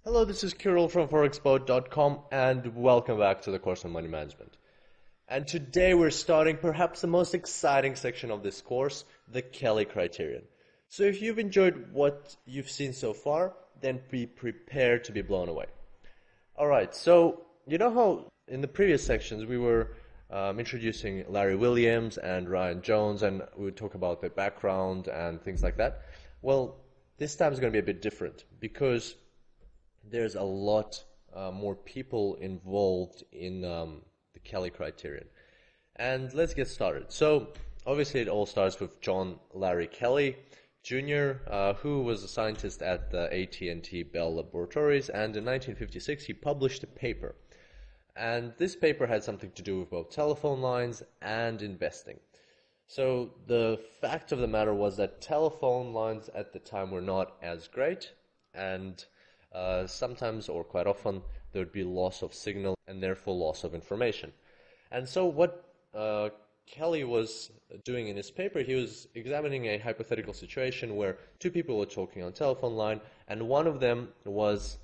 Hello, this is Kirill from Forexboat.com and welcome back to the course on money management. And today we're starting perhaps the most exciting section of this course, the Kelly Criterion. So if you've enjoyed what you've seen so far, then be prepared to be blown away. Alright, so you know how in the previous sections we were introducing Larry Williams and Ryan Jones, and we would talk about their background and things like that? Well, this time is going to be a bit different because there's a lot more people involved in the Kelly Criterion. And let's get started. So obviously it all starts with John Larry Kelly Jr., who was a scientist at the AT&T Bell Laboratories, and in 1956 he published a paper. And this paper had something to do with both telephone lines and investing. So the fact of the matter was that telephone lines at the time were not as great, and sometimes, or quite often, there would be loss of signal and therefore loss of information. And so what Kelly was doing in his paper, he was examining a hypothetical situation where two people were talking on a telephone line, and one of them was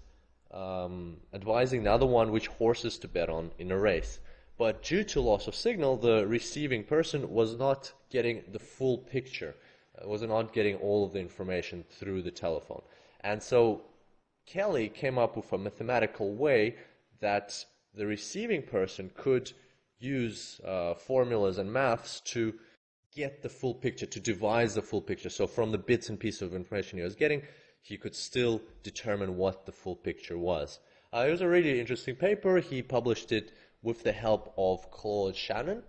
advising the other one which horses to bet on in a race. But due to loss of signal, the receiving person was not getting the full picture, was not getting all of the information through the telephone. And so Kelly came up with a mathematical way that the receiving person could use formulas and maths to get the full picture, to devise the full picture. So from the bits and pieces of information he was getting, he could still determine what the full picture was. It was a really interesting paper. He published it with the help of Claude Shannon,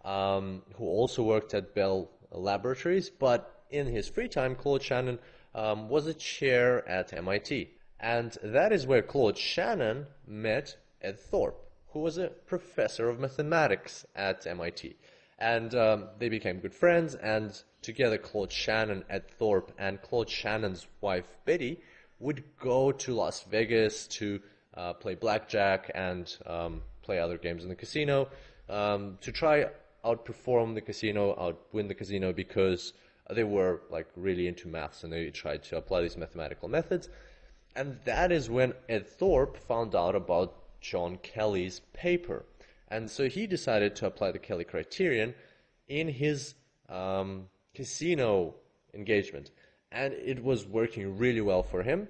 who also worked at Bell Laboratories, but in his free time, Claude Shannon was a chair at MIT. And that is where Claude Shannon met Ed Thorpe, who was a professor of mathematics at MIT. And they became good friends, and together Claude Shannon, Ed Thorpe, and Claude Shannon's wife Betty would go to Las Vegas to play blackjack and play other games in the casino to try outperform the casino, outwin the casino, because they were like really into maths and they tried to apply these mathematical methods. And that is when Ed Thorpe found out about John Kelly's paper. And so he decided to apply the Kelly Criterion in his casino engagement. And it was working really well for him.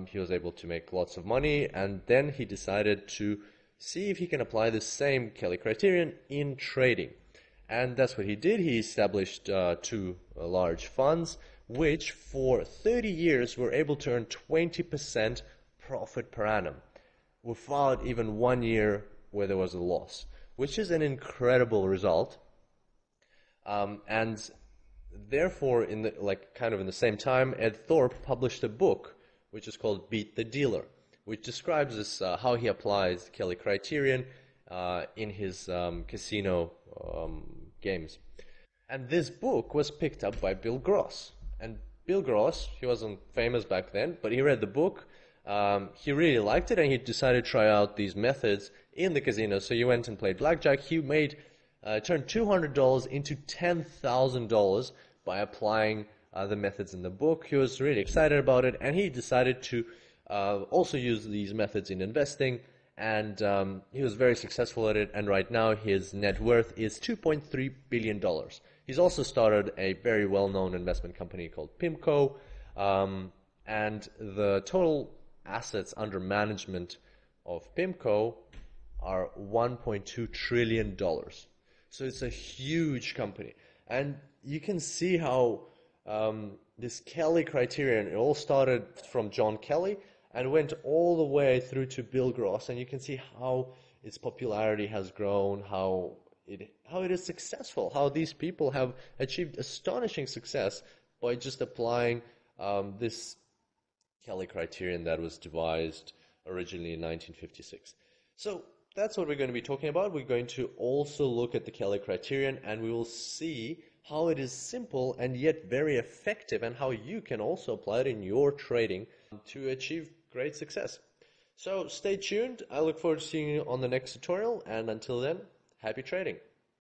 He was able to make lots of money, and then he decided to see if he can apply the same Kelly Criterion in trading. And that's what he did. He established two large funds, which for 30 years were able to earn 20% profit per annum without even 1 year where there was a loss, which is an incredible result. And therefore, in the same time, Ed Thorpe published a book which is called Beat the Dealer, which describes this, how he applies Kelly Criterion in his casino games. And this book was picked up by Bill Gross. And Bill Gross, he wasn't famous back then, but he read the book, he really liked it, and he decided to try out these methods in the casino. So he went and played blackjack. He turned $200 into $10,000 by applying the methods in the book. He was really excited about it, and he decided to also use these methods in investing, and he was very successful at it, and right now his net worth is $2.3 billion. He's also started a very well-known investment company called PIMCO, and the total assets under management of PIMCO are $1.2 trillion. So it's a huge company. And you can see how this Kelly Criterion, it all started from John Kelly and went all the way through to Bill Gross, and you can see how its popularity has grown, how it is successful, how these people have achieved astonishing success by just applying this Kelly Criterion that was devised originally in 1956. So that's what we're going to be talking about. We're going to also look at the Kelly Criterion, and we will see how it is simple and yet very effective, and how you can also apply it in your trading to achieve great success. So stay tuned. I look forward to seeing you on the next tutorial, and until then, happy trading.